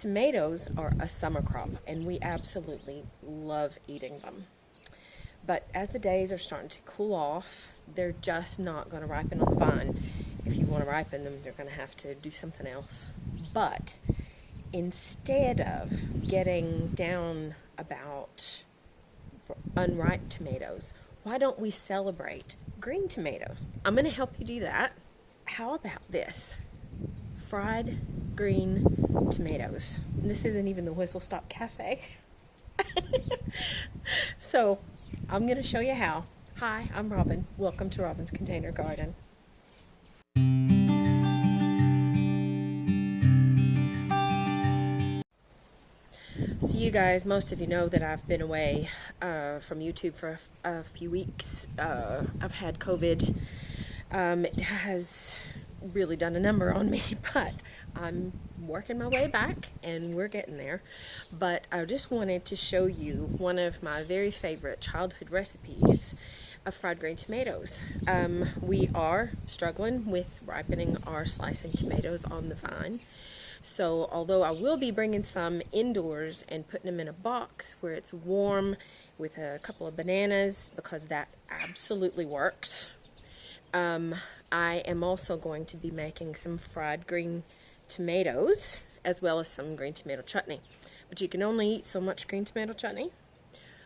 Tomatoes are a summer crop, and we absolutely love eating them. But as the days are starting to cool off, they're just not going to ripen on the vine. If you want to ripen them, you're going to have to do something else. But instead of getting down about unripe tomatoes, why don't we celebrate green tomatoes? I'm going to help you do that. How about this? Fried green tomatoes. And this isn't even the Whistle Stop Cafe. So I'm going to show you how. Hi, I'm Robin. Welcome to Robin's Container Garden. So you guys, most of you know that I've been away from YouTube for a few weeks. I've had COVID. It has really done a number on me, but I'm working my way back and we're getting there. But I just wanted to show you one of my very favorite childhood recipes of fried green tomatoes. We are struggling with ripening our slicing tomatoes on the vine. So although I will be bringing some indoors and putting them in a box where it's warm with a couple of bananas, because that absolutely works, I am also going to be making some fried green tomatoes as well as some green tomato chutney. But you can only eat so much green tomato chutney.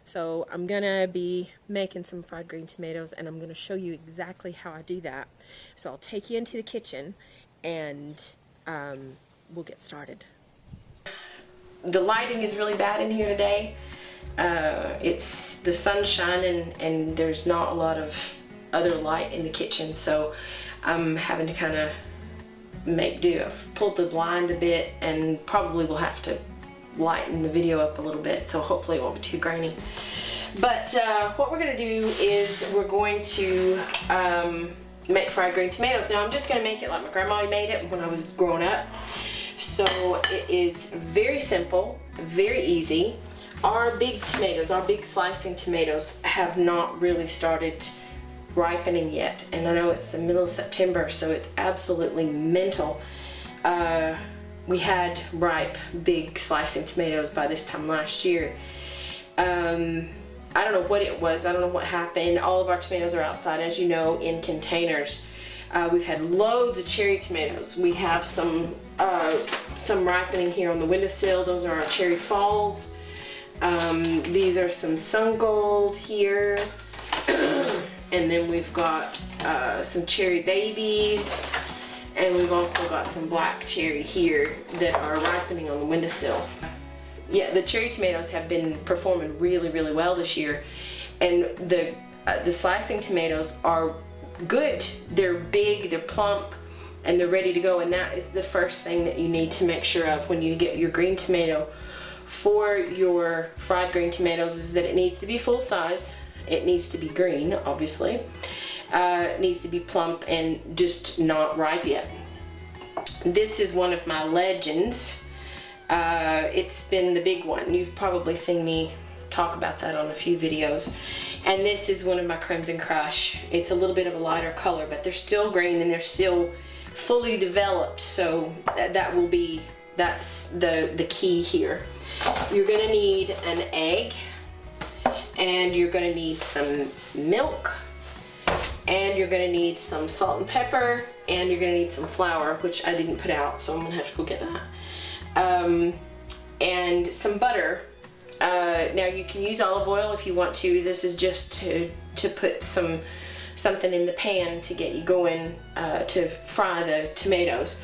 So I'm gonna be making some fried green tomatoes, and I'm gonna show you exactly how I do that. So I'll take you into the kitchen and we'll get started. The lighting is really bad in here today. It's the sun's shining and there's not a lot of other light in the kitchen, so I'm having to kind of make do. I've pulled the blind a bit and probably will have to lighten the video up a little bit, so hopefully it won't be too grainy. But what we're going to do is we're going to make fried green tomatoes. Now I'm just going to make it like my grandma made it when I was growing up. So it is very simple, very easy. Our big tomatoes, our big slicing tomatoes, have not really started ripening yet, and I know it's the middle of September, so it's absolutely mental. We had ripe big slicing tomatoes by this time last year. I don't know what it was, I don't know what happened. All of our tomatoes are outside, as you know, in containers. We've had loads of cherry tomatoes. We have some ripening here on the windowsill. Those are our cherry falls. These are some sun gold here. And then we've got some cherry babies, and we've also got some black cherry here that are ripening on the windowsill. Yeah, the cherry tomatoes have been performing really, really well this year, and the slicing tomatoes are good. They're big, they're plump, and they're ready to go, and that is the first thing that you need to make sure of when you get your green tomato for your fried green tomatoes, is that it needs to be full size. It needs to be green, obviously. It needs to be plump and just not ripe yet. This is one of my legends. It's been the big one. You've probably seen me talk about that on a few videos. And this is one of my Crimson Crush. It's a little bit of a lighter color, but they're still green and they're still fully developed. So that's the key here. You're gonna need an egg, and you're going to need some milk, and you're going to need some salt and pepper, and you're going to need some flour, which I didn't put out, so I'm going to have to go get that. And some butter. Now you can use olive oil if you want to. This is just to put something in the pan to get you going to fry the tomatoes.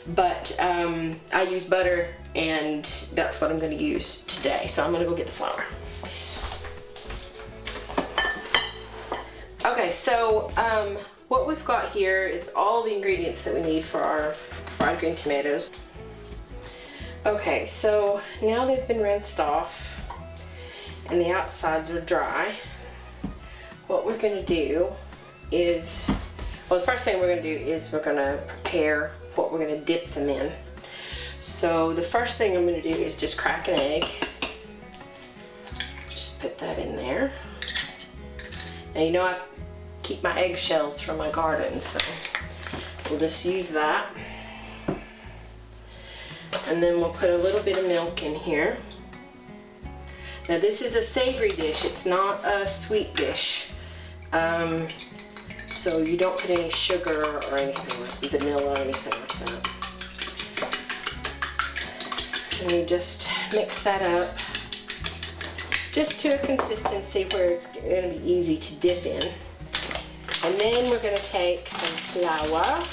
But I use butter, and that's what I'm going to use today. So I'm going to go get the flour. Okay, so what we've got here is all the ingredients that we need for our fried green tomatoes. Okay, so now they've been rinsed off and the outsides are dry. What we're going to do is, well, the first thing we're going to do is we're going to prepare what we're going to dip them in. So the first thing I'm going to do is just crack an egg. Just put that in there. Now, you know, I keep my eggshells from my garden, so we'll just use that. And then we'll put a little bit of milk in here. Now this is a savory dish, it's not a sweet dish. So you don't put any sugar or anything like vanilla or anything like that. And you just mix that up just to a consistency where it's going to be easy to dip in. And then we're going to take some flour.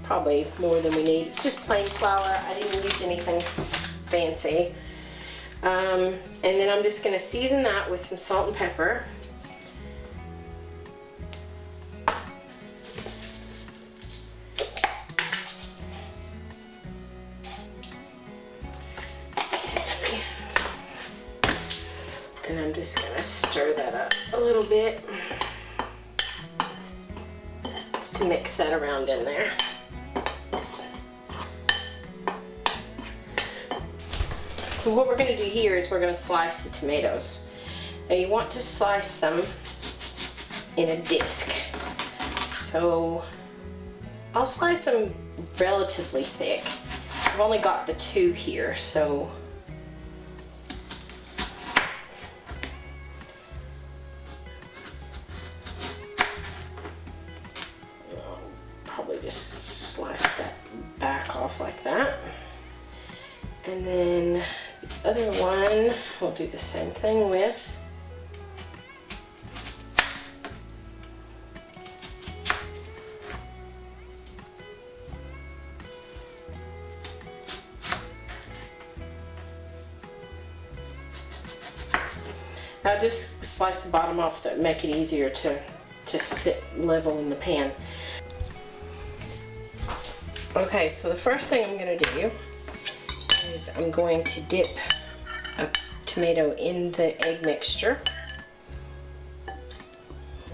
Probably more than we need. It's just plain flour. I didn't use anything fancy. And then I'm just going to season that with some salt and pepper. Okay. And I'm just going to stir that up a little bit just to mix that around in there. So what we're going to do here is we're going to slice the tomatoes. Now you want to slice them in a disc. So I'll slice them relatively thick. I've only got the 2 here, so I'll probably just slice that back off like that. And then the other one, we'll do the same thing with. I'll just slice the bottom off to make it easier to sit level in the pan. Okay, so the first thing I'm going to do is I'm going to dip a tomato in the egg mixture.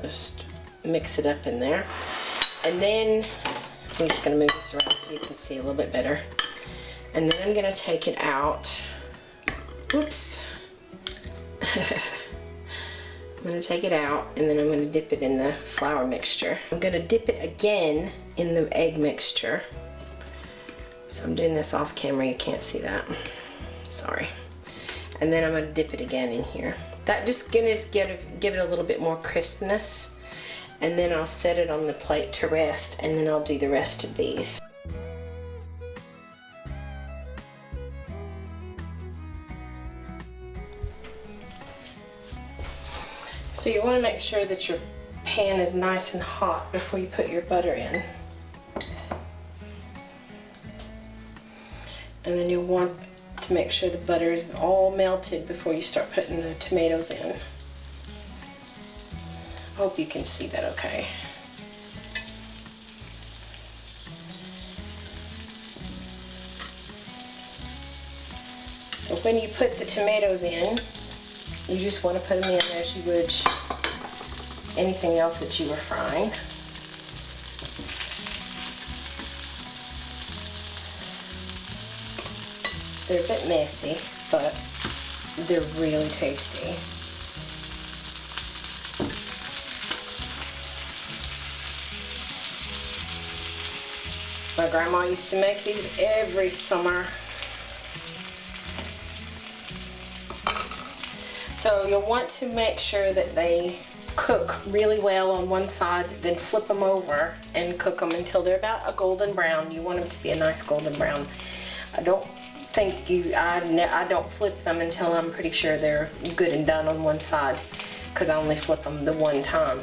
Just mix it up in there. And then I'm just going to move this around so you can see a little bit better. And then I'm going to take it out. Oops. I'm going to take it out and then I'm going to dip it in the flour mixture. I'm going to dip it again in the egg mixture. So I'm doing this off camera, you can't see that. Sorry. And then I'm going to dip it again in here. That just give it a little bit more crispness. And then I'll set it on the plate to rest and then I'll do the rest of these. So you want to make sure that your pan is nice and hot before you put your butter in. And then you'll want to make sure the butter is all melted before you start putting the tomatoes in. I hope you can see that okay. So when you put the tomatoes in, you just want to put them in as you would anything else that you were frying. They're a bit messy, but they're really tasty. My grandma used to make these every summer. So you'll want to make sure that they cook really well on one side, then flip them over and cook them until they're about a golden brown. You want them to be a nice golden brown. I don't flip them until I'm pretty sure they're good and done on one side, because I only flip them the one time.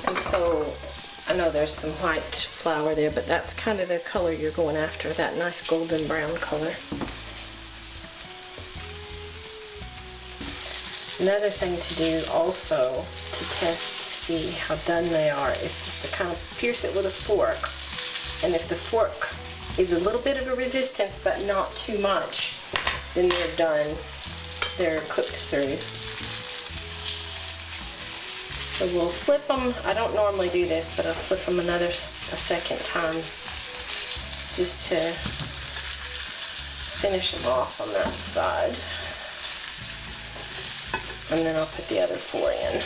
And so I know there's some white flour there, but that's kind of the color you're going after, that nice golden brown color. Another thing to do also to test to see how done they are is just to kind of pierce it with a fork. And if the fork is a little bit of a resistance but not too much, then they're done. They're cooked through. So we'll flip them. I don't normally do this, but I'll flip them a second time just to finish them off on that side. And then I'll put the other 4 in.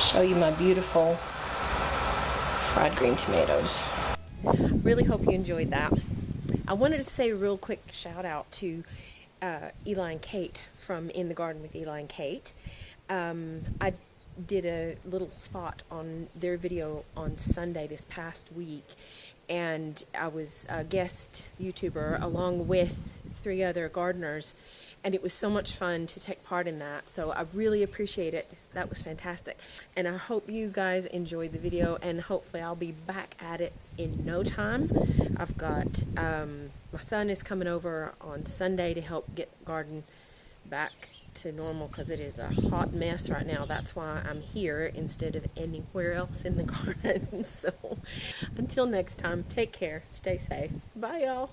Show you my beautiful fried green tomatoes. Really hope you enjoyed that. I wanted to say a real quick shout out to Eli and Kate from In the Garden with Eli and Kate. I did a little spot on their video on Sunday this past week, and I was a guest YouTuber along with 3 other gardeners, and it was so much fun to take part in that. So I really appreciate it. That was fantastic. And I hope you guys enjoyed the video, and hopefully I'll be back at it in no time. I've got, my son is coming over on Sunday to help get the garden back to normal because it is a hot mess right now. That's why I'm here instead of anywhere else in the garden. So until next time, take care, stay safe. Bye y'all.